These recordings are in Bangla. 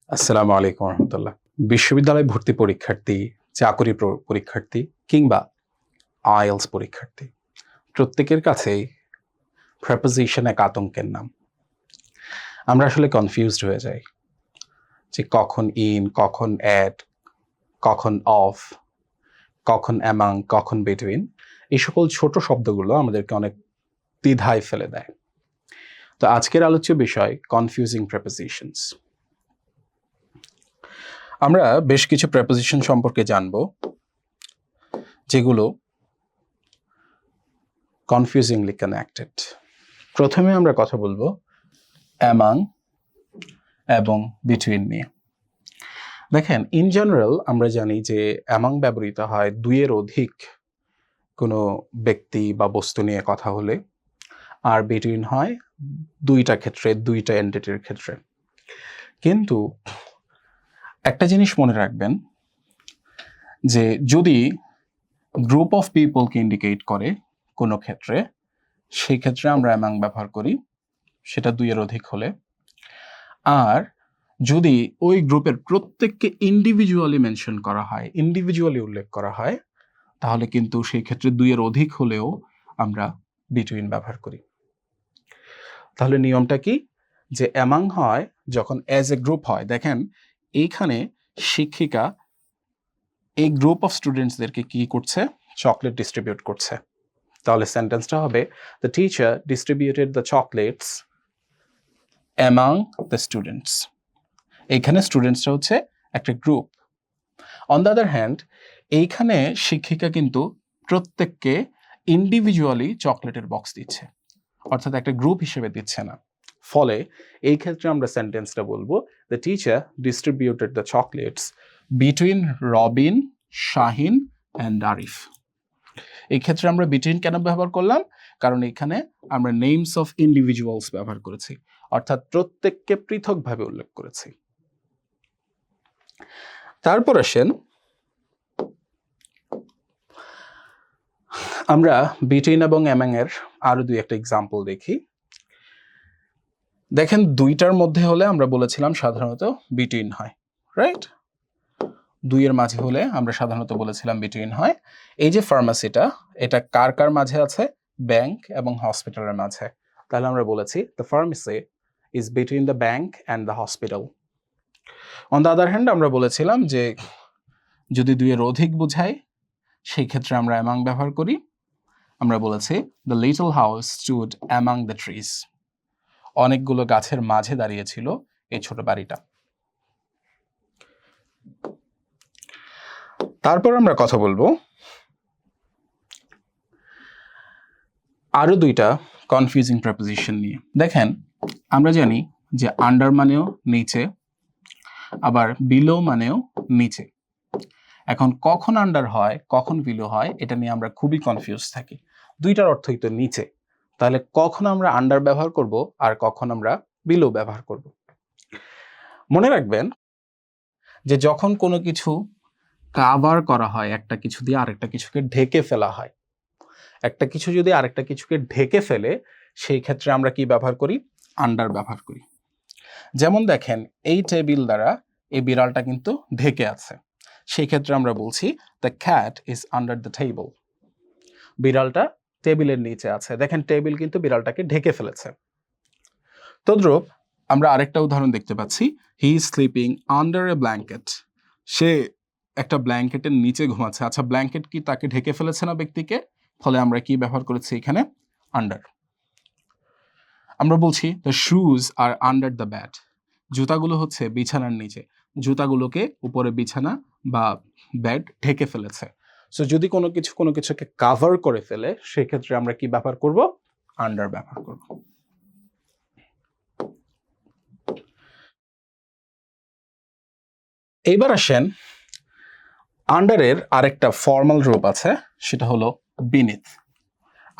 আসসালামু আলাইকুম রহমতুল্লাহ। বিশ্ববিদ্যালয় ভর্তি পরীক্ষার্থী, চাকরি পরীক্ষার্থী কিংবা আইএলস পরীক্ষার্থী প্রত্যেকের কাছেই প্রেপোজিশন এক আতঙ্কের নাম। আমরা আসলে কনফিউজড হয়ে যাই যে কখন ইন, কখন অ্যাট, কখন অফ, কখন অ্যামাং, কখন বিটুইন, এই সকল ছোট শব্দগুলো আমাদেরকে অনেক দ্বিধায় ফেলে দেয়। তো আজকের আলোচ্য বিষয় কনফিউজিং প্রেপোজিশনস। আমরা বেশ কিছু প্রেপোজিশন সম্পর্কে জানব যেগুলো কনফিউজিংলি কানেক্টেড। প্রথমে আমরা কথা বলবো অ্যামাং এবং বিটুইন নিয়ে। দেখেন, ইন জেনারেল আমরা জানি যে অ্যামাং ব্যবহৃত হয় দুইয়ের অধিক কোনো ব্যক্তি বা বস্তু নিয়ে কথা হলে, আর বিটুইন হয় দুইটা ক্ষেত্রে, দুইটা এন্টিটির ক্ষেত্রে। কিন্তু একটা জিনিস মনে রাখবেন যে যদি গ্রুপ অফ পিপলকে ইন্ডিকেট করে কোনো ক্ষেত্রে, সেই ক্ষেত্রে আমরা অ্যামাং ব্যবহার করি, সেটা দুইয়ের অধিক হলে। আর যদি ওই গ্রুপের প্রত্যেককে ইন্ডিভিজুয়ালি মেনশন করা হয়, ইন্ডিভিজুয়ালি উল্লেখ করা হয়, তাহলে কিন্তু সেই ক্ষেত্রে দুইয়ের অধিক হলেও আমরা বিটুইন ব্যবহার করি। তাহলে নিয়মটা কি? যে অ্যামাং হয় যখন অ্যাজ এ গ্রুপ হয়। দেখেন, এইখানে শিক্ষিকা এই গ্রুপ অফ স্টুডেন্টসদেরকে কি করছে? চকলেট ডিস্ট্রিবিউট করছে। তাহলে সেন্টেন্সটা হবে the teacher distributed the chocolates among the students. এইখানে স্টুডেন্টসটা হচ্ছে একটা group. On the other hand, এইখানে শিক্ষিকা কিন্তু প্রত্যেককে ইন্ডিভিজুয়ালি চকলেটের বক্স দিচ্ছে, অর্থাৎ একটা গ্রুপ হিসেবে দিচ্ছে না। ফলে এই ক্ষেত্রে আমরা সেন্টেন্সটা বলবো the teacher distributed the chocolates between Robin, Shahin and Arif. এই ক্ষেত্রে আমরা বিটুইন কেন ব্যবহার করলাম? কারণ এখানে আমরা নেমস অফ ইন্ডিভিজুয়ালস ব্যবহার করেছি, অর্থাৎ প্রত্যেককে পৃথকভাবে উল্লেখ করেছি। তারপর আসেন আমরা বিটুইন এবং অ্যামাং এর আরো দুই একটা এক্সাম্পল দেখি। দেখেন, দুইটার মধ্যে হলে আমরা বলেছিলাম সাধারণত বিটুইন হয়, রাইট? দুইয়ের মাঝে হলে আমরা সাধারণত বলেছিলাম বিটুইন হয়। এই যে ফার্মাসিটা, এটা কার কার মাঝে আছে? ব্যাংক এবং হসপিটালের মাঝে। তাহলে আমরা বলেছি the pharmacy is between the bank and the hospital. On the other hand আমরা বলেছিলাম যে যদি দুইয়ের অধিক বোঝায়, সেই ক্ষেত্রে আমরা অ্যামাং ব্যবহার করি। আমরা বলেছি the little house stood among the trees. অনেকগুলো গাছের মাঝে দাঁড়িয়েছিল এই ছোট বাড়িটা। তারপর আমরা কথা বলবো আরো দুইটা কনফিউজিং প্রেপোজিশন নিয়ে। দেখেন, আমরা জানি যে আন্ডার মানেও নিচে, আবার বিলো মানেও নিচে। এখন কখন আন্ডার হয়, কখন বিলো হয়, এটা নিয়ে আমরা খুবই কনফিউজ থাকি। দুইটার অর্থই তো নিচে, তাহলে কখন আমরা আন্ডার ব্যবহার করব আর কখন আমরা বিলো ব্যবহার করব? মনে রাখবেন যে যখন কোনো কিছু কাভার করা হয়, একটা কিছু দিয়ে আরেকটা কিছুকে ঢেকে ফেলা হয়, একটা কিছু যদি আরেকটা কিছুকে ঢেকে ফেলে, সেই ক্ষেত্রে আমরা কি ব্যবহার করি? আন্ডার ব্যবহার করি। যেমন দেখেন, এই টেবিল দ্বারা এই বিড়ালটা কিন্তু ঢেকে আছে, সেই ক্ষেত্রে আমরা বলছি the cat is under the table. বিড়ালটা টেবিলের নিচে আছে। দেখেন, টেবিল কিন্তু বিড়ালটাকে ঢেকে ফেলেছে। তদ্রূপ আমরা আরেকটা উদাহরণ দেখতে পাচ্ছি, he is sleeping under a blanket. সে একটা ব্ল্যাঙ্কেটের নিচে ঘুমাচ্ছে। আচ্ছা, ব্ল্যাঙ্কেট কি তাকে ঢেকে ফেলেছে না ব্যক্তিকে? ফলে আমরা কি ব্যবহার করেছি এখানে? আন্ডার। আমরা বলছি the shoes are under the bed. জুতাগুলো হচ্ছে বিছানার নিচে। জুতাগুলোকে উপরে বিছানা বা ব্যাড ঢেকে ফেলেছে। সো যদি কোনো কিছুকে কাভার করে ফেলে, সেক্ষেত্রে আমরা কি ব্যবহার করব? আন্ডার ব্যবহার করব। এইবার আসেন, আন্ডারের আরেকটা ফর্মাল রূপ আছে, সেটা হলো বিনিথ।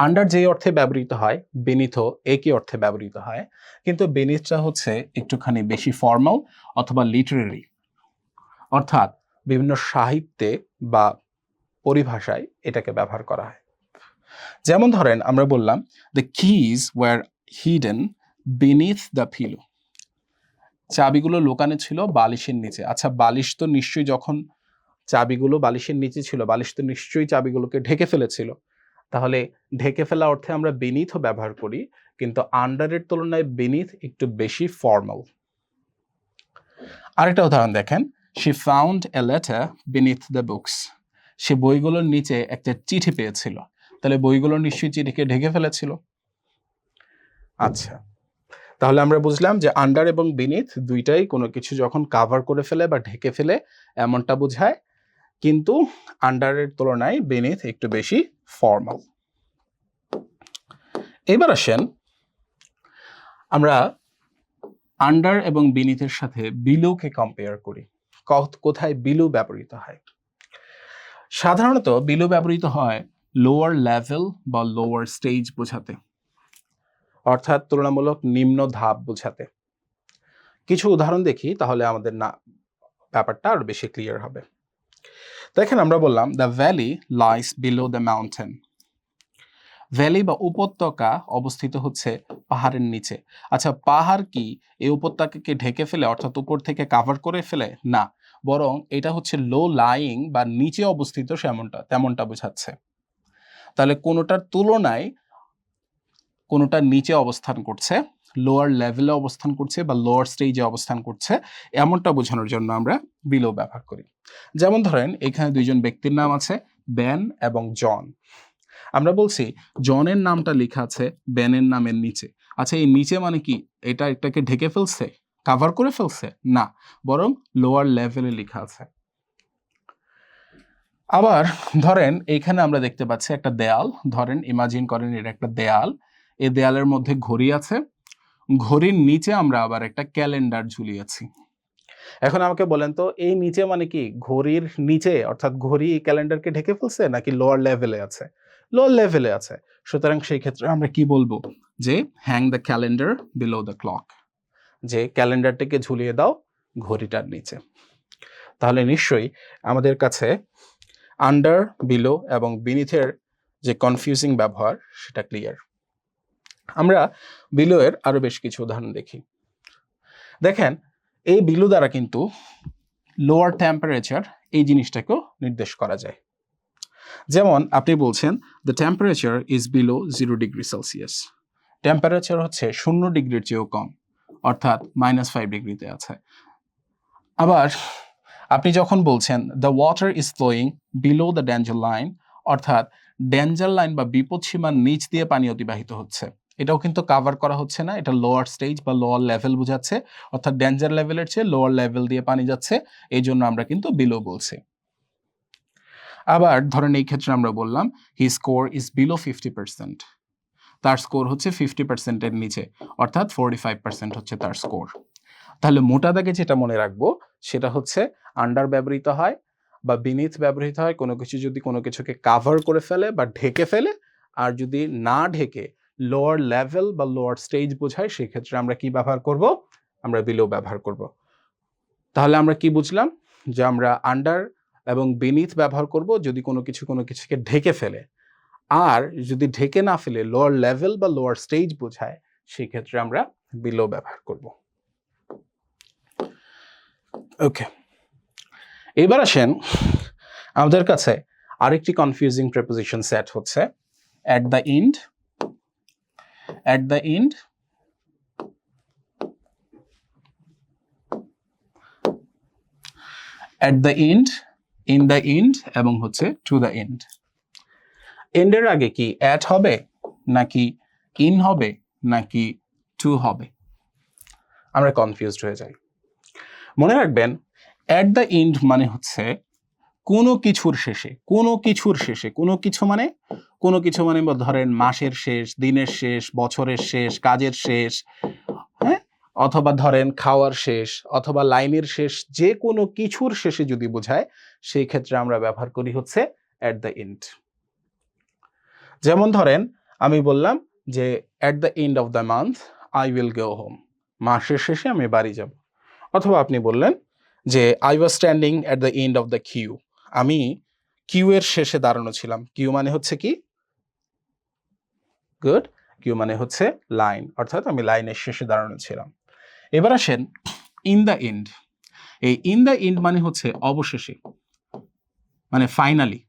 আন্ডার যে অর্থে ব্যবহৃত হয়, বিনিথও একই অর্থে ব্যবহৃত হয়, কিন্তু বিনিথটা হচ্ছে একটুখানি বেশি ফর্মাল অথবা লিটারেরি, অর্থাৎ বিভিন্ন সাহিত্যে বা পরিভাষায় এটাকে ব্যবহার করা হয়। যেমন ধরেন, আমরা বললাম the keys were hidden beneath the pillow. চাবিগুলো লুকানো ছিল বালিশের নিচে। আচ্ছা, বালিশ তো নিশ্চয়ই, যখন চাবিগুলো বালিশের নিচে ছিল, বালিশ তো নিশ্চয়ই চাবিগুলোকে ঢেকে ফেলেছিল। তাহলে ঢেকে ফেলা অর্থে আমরা beneath-ও ব্যবহার করি, কিন্তু আন্ডারের তুলনায় beneath একটু বেশি ফর্মাল। আরেকটা উদাহরণ দেখেন, she found a letter beneath the books. সে বইগুলোর নিচে একটা চিঠি পেয়েছিল। তাহলে বইগুলো নিশ্চয়ই চিঠিকে ঢেকে ফেলেছিল। আচ্ছা, তাহলে আমরা বুঝলাম যে আন্ডার এবং beneath দুইটাই কোনো কিছু যখন কাভার করে ফেলে বা ঢেকে ফেলে এমনটা বোঝায়, কিন্তু আন্ডারের তুলনায় beneath একটু বেশি ফর্মাল। এবার আসেন আমরা আন্ডার এবং beneath-এর সাথে বিলোকে কম্পেয়ার করি। কোথায় বিলো ব্যবহৃত হয়? সাধারণত বিলো ব্যবহৃত হয় লোয়ার লেভেল বা লোয়ার স্টেজ বোঝাতে, অর্থাৎ তুলনামূলক নিম্ন ধাপ বোঝাতে। কিছু উদাহরণ দেখি, তাহলে আমাদের ব্যাপারটা আরো বেশি ক্লিয়ার হবে। দেখেন, আমরা বললাম the valley lies below the mountain. Valley বা উপত্যকা অবস্থিত হচ্ছে পাহাড়ের নিচে। আচ্ছা, পাহাড় কি এই উপত্যকাকে ঢেকে ফেলে, অর্থাৎ উপর থেকে কাভার করে ফেলে? না, বরং এটা হচ্ছে লো লাইং বা নিচে অবস্থিত তেমনটা বোঝাচ্ছে। তাহলে কোনোটার তুলনায় কোনোটা নিচে অবস্থান করছে, লোয়ার লেভেলে অবস্থান করছে বা লোয়ার স্টেজে অবস্থান করছে, এমনটা বোঝানোর জন্য আমরা বিলো ব্যবহার করি। যেমন ধরেন, এখানে দুইজন ব্যক্তির নাম আছে, বেন এবং জন। আমরা বলছি জনের নামটা লেখা আছে বেনের নামের নিচে। আচ্ছা, এই নিচে মানে কি? এটাকে ঢেকে ফেলছে, কাভার করে ফেলছে? না, বরং লোয়ার লেভেলে লেখা আছে। আবার ধরেন, এইখানে আমরা দেখতে পাচ্ছি একটা দেয়াল। ধরেন, ইমাজিন করেন এটা একটা দেয়াল। এই দেয়ালের মধ্যে ঘড়ি আছে, ঘড়ির নিচে আমরা আবার একটা ক্যালেন্ডার ঝুলিয়েছি। এখন আমাকে বলেন তো, এই নিচে মানে কি? ঘড়ির নিচে, অর্থাৎ ঘড়ি ক্যালেন্ডারকে ঢেকে ফেলছে নাকি লোয়ার লেভেলে আছে? লোয়ার লেভেলে আছে। সুতরাং সেই ক্ষেত্রে আমরা কি বলবো? যে hang the calendar below the clock, যে ক্যালেন্ডারটাকে ঝুলিয়ে দাও ঘড়িটার নিচে। তাহলে নিশ্চয়ই আমাদের কাছে আন্ডার, বিলো এবং বিনিথের যে কনফিউজিং ব্যবহার সেটা ক্লিয়ার। আমরা বিলো এর আরো বেশ কিছু উদাহরণ দেখি। দেখেন, এই বিলো দ্বারা কিন্তু লোয়ার টেম্পারেচার এই জিনিসটাকেও নির্দেশ করা যায়। যেমন আপনি বলছেন the temperature is below 0 degree Celsius. Temperature হচ্ছে 0 ডিগ্রির চেয়েও কম, অর্থাৎ -5 ডিগ্রিতে আছে। আবার আপনি যখন বলছেন the water is flowing below the danger line, অর্থাৎ ডেঞ্জার লাইন বা বিপদসীমার নিচ দিয়ে পানি অতিবাহিত হচ্ছে, এটাও কিন্তু কাভার করা হচ্ছে না, এটা লোয়ার স্টেজ বা লোয়ার লেভেল বোঝাচ্ছে, অর্থাৎ ডেঞ্জার লেভেলের চেয়ে লোয়ার লেভেল দিয়ে পানি যাচ্ছে, এই জন্য আমরা কিন্তু বিলো বলছি। আবার ধরেন, এই ক্ষেত্রে আমরা বললাম হি স্কোর ইজ বিলো 50%, তার স্কোর হচ্ছে 50%-এর নিচে, অর্থাৎ 45% হচ্ছে তার স্কোর। তাহলে মোটা দাগে যেটা মনে রাখবো সেটা হচ্ছে আন্ডার ব্যবহৃত হয় বা বিনিথ ব্যবহৃত হয় কোনো কিছু যদি কোনো কিছুকে কাভার করে ফেলে বা ঢেকে ফেলে, আর যদি না ঢেকে লোয়ার লেভেল বা লোয়ার স্টেজ বোঝায়, সেই ক্ষেত্রে আমরা কি ব্যবহার করব? আমরা বিলো ব্যবহার করব। তাহলে আমরা কি বুঝলাম? যে আমরা আন্ডার এবং বিনিথ ব্যবহার করব যদি কোনো কিছুকে ঢেকে ফেলে, আর যদি ঢেকে না ফেলে লোয়ার লেভেল বা লোয়ার স্টেজ বোঝায়, সেই ক্ষেত্রে আমরা বিলো ব্যবহার করব। ওকে, এবার আসেন আমাদের কাছে আরেকটি কনফিউজিং প্রিপোজিশন সেট হচ্ছে at the end, at the end, at the end, in the end এবং হচ্ছে to the end। এন্ডের আগে কি at হবে নাকি in হবে নাকি to হবে? আমরা কনফিউজড হয়ে যাই। মনে রাখবেন, at the end মানে হচ্ছে কোনো কিছুর শেষে, কোনো কিছুর শেষে, কোনো কিছু মানে ধরেন মাসের শেষ, দিনের শেষ, বছরের শেষ, কাজের শেষ, হ্যাঁ, অথবা ধরেন খাওয়ার শেষ, অথবা লাইনের শেষ, যে কোনো কিছুর শেষে যদি বোঝায়, সেই ক্ষেত্রে আমরা ব্যবহার করি হচ্ছে at the end। যেমন ধরেন, আমি বললাম যে at the end of the month I will go home, মাসের শেষে আমি বাড়ি যাব। অথবা আপনি বললেন যে I was standing at the end of the queue, আমি কিউ এর শেষে দাঁড়ানো ছিলাম। কিউ মানে হচ্ছে কি? গুড, কিউ মানে হচ্ছে লাইন, অর্থাৎ আমি লাইনের শেষে দাঁড়ানো ছিলাম। এবার আসেন ইন দ্য এন্ড। এই ইন দ্য এন্ড মানে হচ্ছে অবশেষে, মানে ফাইনালি,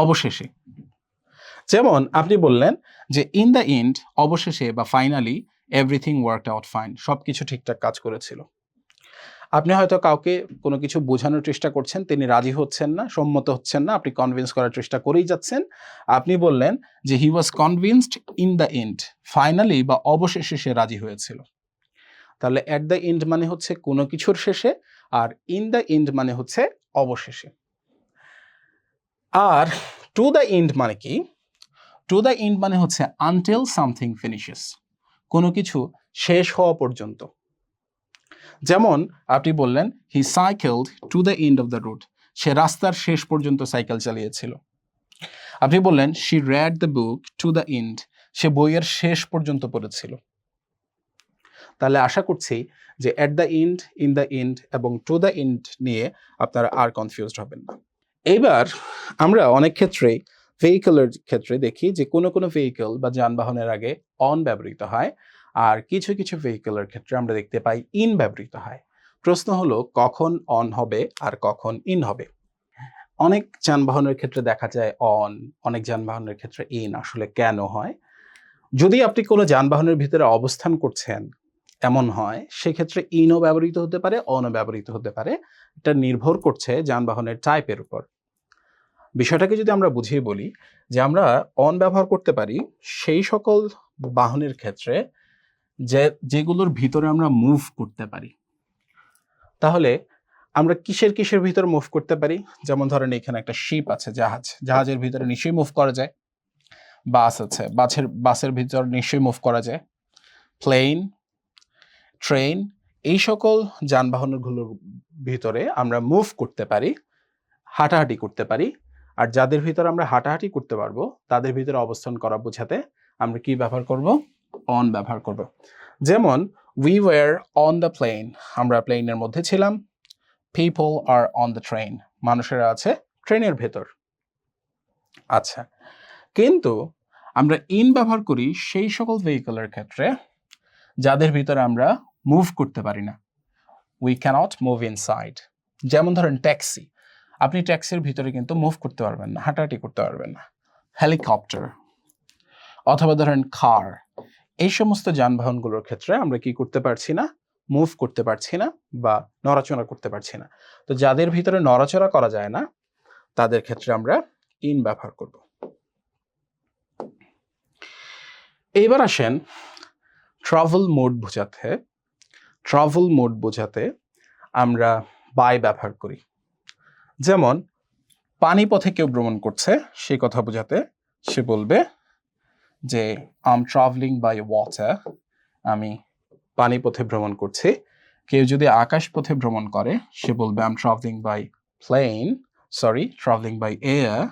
অবশেষে। যেমন আপনি বললেন যে ইন দ্য এন্ড, অবশেষে বা finally, everything worked out fine, সবকিছু ঠিকঠাক কাজ করেছিল। আপনি হয়তো কাউকে কোনো কিছু বোঝানোর চেষ্টা করছেন, তিনি রাজি হচ্ছেন না, সম্মত হচ্ছেন না, আপনি কনভিন্স করার চেষ্টা করেই যাচ্ছেন। আপনি বললেন যে he was convinced in the end, finally বা অবশেষে সে রাজি হয়েছিল। তাহলে অ্যাট দ্য এন্ড মানে হচ্ছে কোনো কিছুর শেষে, আর ইন দ্য এন্ড মানে হচ্ছে অবশেষে। আর টু দ্য এন্ড মানে কি? টু দ্য এন্ড মানে হচ্ছে আনটিল সামথিং ফিনিশেস, কোনো কিছু শেষ হওয়া পর্যন্ত। যেমন আপনি বললেন he cycled to the end of the route, সে রাস্তার শেষ পর্যন্ত সাইকেল চালিয়েছিল। আপনি বললেন she read the book to the end, সে বইয়ের শেষ পর্যন্ত পড়েছিল। তাহলে আশা করছি যে at the end, in the end এবং টু দ্য এন্ড নিয়ে আপনারা আর কনফিউজড হবেন না। এইবার আমরা অনেক ক্ষেত্রেই ভেহিকলের ক্ষেত্রে দেখি যে কোনো কোনো ভেহিকল বা যানবাহনের আগে অন ব্যবহৃত হয়, আর কিছু কিছু ভেহিকলের ক্ষেত্রে আমরা দেখতে পাই ইন ব্যবহৃত হয়। প্রশ্ন হলো কখন অন হবে আর কখন ইন হবে। অনেক যানবাহনের ক্ষেত্রে দেখা যায় অন, অনেক যানবাহনের ক্ষেত্রে ইন। আসলে কেন হয়? যদি আপনি কোনো যানবাহনের ভিতরে অবস্থান করছেন এমন হয়, সেক্ষেত্রে ইনও ব্যবহৃত হতে পারে, অনও ব্যবহৃত হতে পারে। এটা নির্ভর করছে যানবাহনের টাইপের উপর। বিষয়টাকে যদি আমরা বুঝিয়ে বলি যে আমরা অন ব্যবহার করতে পারি সেই সকল বাহনের ক্ষেত্রে যেগুলোর ভিতরে আমরা মুভ করতে পারি। তাহলে আমরা কিসের কিসের ভিতরে মুভ করতে পারি? যেমন ধরেন এখানে একটা শিপ আছে, জাহাজের ভিতরে নিশ্চয়ই মুভ করা যায়। বাস আছে, বাসের ভিতর নিশ্চয়ই মুভ করা যায়। প্লেন, ট্রেন, এই সকল যানবাহনগুলোর ভিতরে আমরা মুভ করতে পারি, হাঁটাহাঁটি করতে পারি। আর যাদের ভিতরে আমরা হাঁটাহাঁটি করতে পারবো তাদের ভিতরে অবস্থান করা বোঝাতে আমরা কি ব্যবহার করব? অন ব্যবহার করব। যেমন we were on the plane, আমরা প্লেনের মধ্যে ছিলাম। People are on the train, মানুষেরা আছে ট্রেনের ভেতর। আচ্ছা, কিন্তু আমরা ইন ব্যবহার করি সেই সকল ভেহিকলের ক্ষেত্রে যাদের ভিতরে আমরা মুভ করতে পারি না। We cannot move inside. যেমন ধরেন ট্যাক্সি, আপনি ট্যাক্সির ভিতরে কিন্তু মুভ করতে পারবেন না, হাঁটাহাঁটি করতে পারবেন না। হেলিকপ্টার অথবা ধরেন কার, এই সমস্ত যানবাহনগুলোর ক্ষেত্রে আমরা কি করতে পারছি না? মুভ করতে পারছি না বা নড়াচড়া করতে পারছি না। তো যাদের ভিতরে নড়াচড়া করা যায় না তাদের ক্ষেত্রে আমরা ইন ব্যবহার করব। এইবার আসেন ট্রাভেল মোড বোঝাতে আমরা বাই ব্যবহার করি। যেমন পানিপথে কেউ ভ্রমণ করছে সেই কথা বোঝাতে সে বলবে যে I am travelling by water, আমি পানিপথে ভ্রমণ করছি। কেউ যদি আকাশ পথে ভ্রমণ করে সে বলবে I am travelling by air.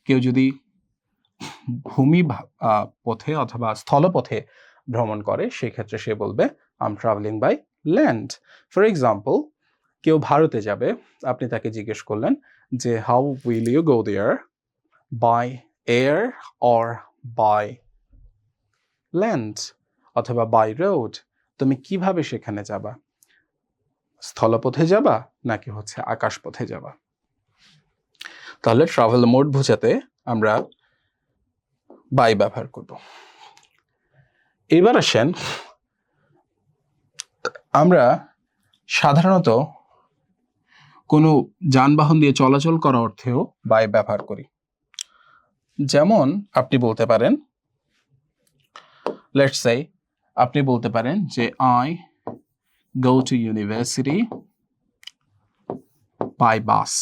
কেউ যদি ভূমি পথে অথবা স্থলপথে ভ্রমণ করে সেক্ষেত্রে সে বলবে I am travelling by land. For example, কেউ ভারতে যাবে, আপনি তাকে জিজ্ঞেস করলেন যে how will you go there, by air or by land অথবা বাই রোড, তুমি কিভাবে সেখানে যাবা? স্থলপথে যাবা নাকি হচ্ছে আকাশ পথে যাবা? তাহলে ট্রাভেল মোড বোঝাতে আমরা বাই ব্যবহার করব। এবার আসেন আমরা সাধারণত কোনো যানবাহন দিয়ে চলাচল করা অর্থেও বাই ব্যবহার করি। যেমন আপনি বলতে পারেন, লেটস সে আপনি বলতে পারেন যে I go to university by bus,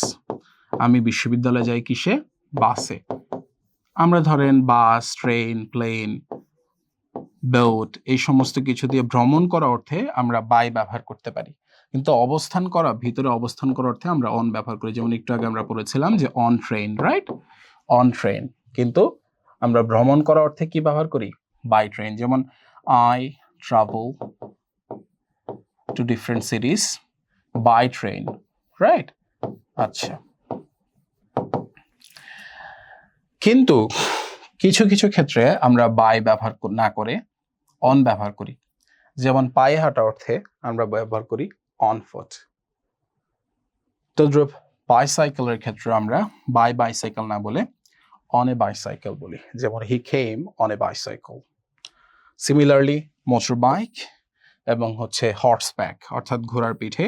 আমি বিশ্ববিদ্যালয়ে যাই কিসে? বাসে। আমরা ধরেন বাস, ট্রেন, প্লেন, বোট এই সমস্ত কিছু দিয়ে ভ্রমণ করা অর্থে আমরা বাই ব্যবহার করতে পারি। কিন্তু ভিতরে অবস্থান করার অর্থে আমরা অন ব্যবহার করি। যেমন একটু আগে আমরা পড়েছিলাম যে on train, right? On train. কিন্তু আমরা ভ্রমণ করা অর্থে কি ব্যবহার করি? By train. যেমন I travel to different cities by train, right? আচ্ছা, কিন্তু কিছু কিছু ক্ষেত্রে আমরা বাই ব্যবহার না করে অন ব্যবহার করি। যেমন পায়ে হাঁটা অর্থে আমরা ব্যবহার করি অন ফুট। তদ্রূপ বাইসাইকেলের ক্ষেত্রে আমরা বাই বাইসাইকেল না বলে অন এ বাইসাইকেল বলি, যেমন he came on a bicycle. Similarly motor bike এবং হর্সব্যাক অর্থাৎ ঘোড়ার পিঠে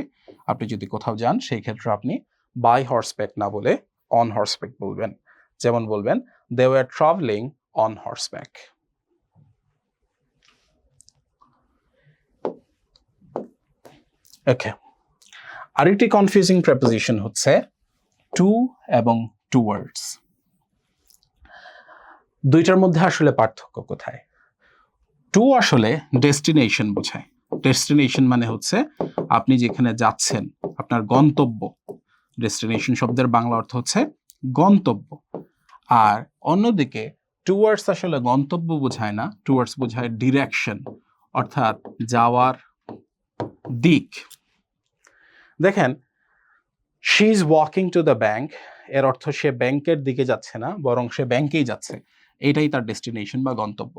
আপনি যদি কোথাও যান সেই ক্ষেত্রে আপনি বাই হর্সব্যাক না বলে অন হর্সব্যাক বলবেন, যেমন বলবেন দে ওয়ার ট্রাভেলিং অন হর্সব্যাক। ওকে, আরেকটি কনফিউজিং প্রেপোজিশন হচ্ছে টু এবং টুয়ার্ডস। দুইটার মধ্যে আসলে পার্থক্য কোথায়? টু আসলে ডেস্টিনেশন বোঝায়। ডেস্টিনেশন মানে হচ্ছে আপনি যেখানে যাচ্ছেন, আপনার গন্তব্য। ডেস্টিনেশন শব্দের বাংলা অর্থ হচ্ছে গন্তব্য। আর অন্যদিকে টুয়ার্ডস আসলে গন্তব্য বোঝায় না, টুয়ার্ডস বোঝায় ডিরেকশন, অর্থাৎ যাওয়ার দিক। দেখেন, she is walking to the bank, এর অর্থ সে ব্যাংকের দিকে যাচ্ছে না, বরং সে ব্যাংকেই যাচ্ছে। এটাই তার ডেস্টিনেশন বা গন্তব্য।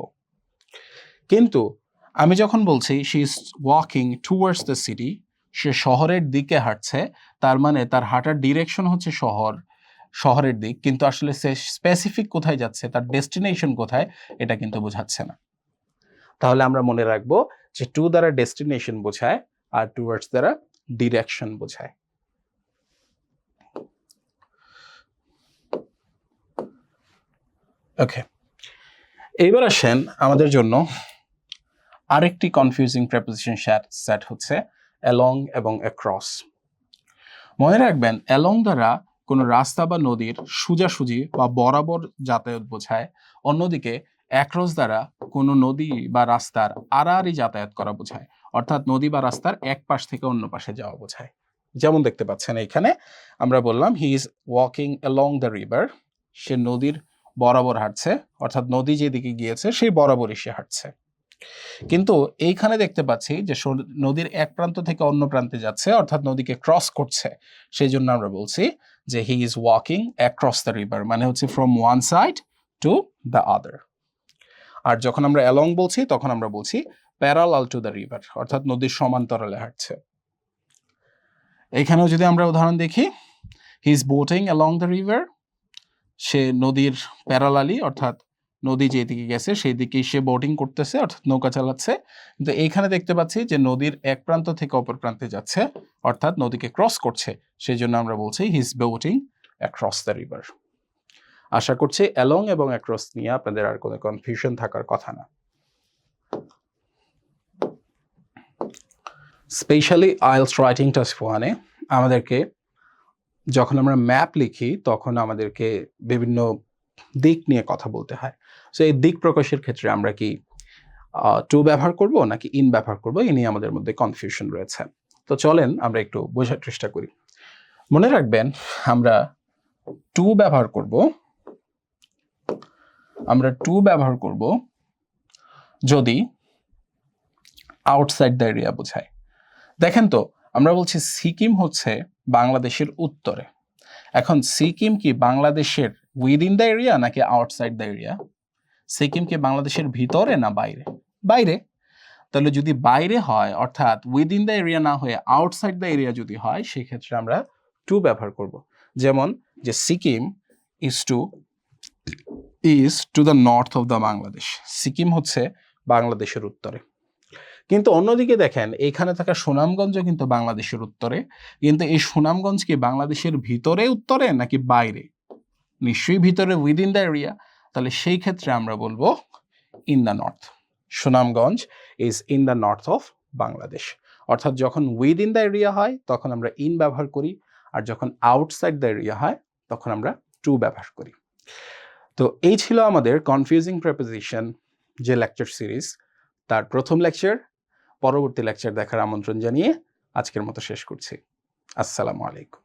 কিন্তু আমি যখন বলছি she is walking towards the city, সে শহরের দিকে হাঁটছে, তার মানে তার হাঁটার ডিরেকশন হচ্ছে শহরের দিক, কিন্তু আসলে সে স্পেসিফিক কোথায় যাচ্ছে, তার ডেস্টিনেশন কোথায়, এটা কিন্তু বোঝাচ্ছে না। তাহলে আমরা মনে রাখবো যে টু দ্বারা ডেস্টিনেশন বোঝায় আর টুয়ার্ডস দ্বারা ডিরেকশন বোঝায়। ওকে, এইবার আসেন আমাদের জন্য আরেকটি কনফিউজিং প্রেপোজিশন সেট হচ্ছে অ্যালং এবং অ্যাক্রস। মনে রাখবেন, অ্যালং দ্বারা কোনো রাস্তা বা নদীর সোজাসুজি বা বরাবর যাতায়াত বোঝায়, অন্যদিকে অ্যাক্রস দ্বারা কোনো নদী বা রাস্তার আড়াআড়ি যাতায়াত করা বোঝায়, অর্থাৎ নদী বা রাস্তার এক পাশ থেকে অন্য পাশে যাওয়া বোঝায়। যেমন দেখতে পাচ্ছেন এখানে আমরা বললাম he is walking along the river, সে নদীর বরাবর হাঁটছে, অর্থাৎ নদী যেদিকে গিয়েছে সেই বরাবরই সে হাঁটছে। কিন্তু এইখানে দেখতে পাচ্ছি যে নদীর এক প্রান্ত থেকে অন্য প্রান্তে যাচ্ছে, অর্থাৎ নদীকে ক্রস করছে, সেই জন্য আমরা বলছি যে he is walking across the river, মানে হচ্ছে from one side to the other. আর যখন আমরা অ্যালং বলছি তখন আমরা বলছি প্যারালাল টু দ্য রিভার, অর্থাৎ নদীর সমান্তরালে হাঁটছে। এইখানেও যদি আমরা উদাহরণ দেখি, he is boating along the river, সে নদীর প্যারালালি, অর্থাৎ নদী যেদিকে গেছে সেই দিকেই সে বোটিং করতেছে, অর্থাৎ নৌকা চালাচ্ছে। কিন্তু এইখানে দেখতে পাচ্ছি যে নদীর এক প্রান্ত থেকে অপর প্রান্তে যাচ্ছে, অর্থাৎ নদীকে ক্রস করছে, সেই জন্য আমরা বলছি he is boating across the river. আশা করছি অ্যালং এবং অ্যাক্রস নিয়ে আপনাদের আর কোনো কনফিউশন থাকার কথা না। স্পেশালি আইএলটিএস রাইটিং টেস্ট 1-এ আমাদেরকে যখন আমরা ম্যাপ লিখি তখন আমাদেরকে বিভিন্ন দিক নিয়ে কথা বলতে হয়। সো এই দিক প্রকাশের ক্ষেত্রে আমরা কি টু ব্যবহার করব নাকি ইন ব্যবহার করব, এই নিয়ে আমাদের মধ্যে কনফিউশন রয়েছে। তো চলেন আমরা একটু বোঝার চেষ্টা করি। মনে রাখবেন, আমরা টু ব্যবহার করব যদি আউটসাইড দ্য এরিয়া বোঝায়। দেখেন তো, আমরা বলছি সিকিম হচ্ছে বাংলাদেশের উত্তরে। এখন সিকিম কি বাংলাদেশের উইদিন দ্য এরিয়া নাকি আউটসাইড দ্য এরিয়া? সিকিম কি বাংলাদেশের ভিতরে না বাইরে? বাইরে। তাহলে যদি বাইরে হয়, অর্থাৎ উইদিন দ্য এরিয়া না হয়ে আউটসাইড দ্য এরিয়া যদি হয়, সেক্ষেত্রে আমরা টু ব্যবহার করব। যেমন যে Sikkim is to the north of the Bangladesh, Sikkim হচ্ছে বাংলাদেশের উত্তরে। কিন্তু অন্যদিকে দেখেন, এখানে থাকা সুনামগঞ্জ কিন্তু বাংলাদেশের উত্তরে, কিন্তু এই সুনামগঞ্জ কি বাংলাদেশের ভিতরে উত্তরে নাকি বাইরে? নিশ্চয়ই ভিতরে, উইদিন দ্য এরিয়া। তাহলে সেই ক্ষেত্রে আমরা বলবো in the north. Sunamganj is in the north of Bangladesh. অর্থাৎ যখন উইদিন দ্য এরিয়া হয় তখন আমরা ইন ব্যবহার করি, আর যখন আউটসাইড দ্য এরিয়া হয় তখন আমরা টু ব্যবহার করি। তো এই ছিল আমাদের কনফিউজিং প্রেপোজিশন যে লেকচার সিরিজ, তার প্রথম লেকচার। পরবর্তী লেকচার দেখার আমন্ত্রণ জানিয়ে আজকের মতো শেষ করছি। আসসালামু আলাইকুম।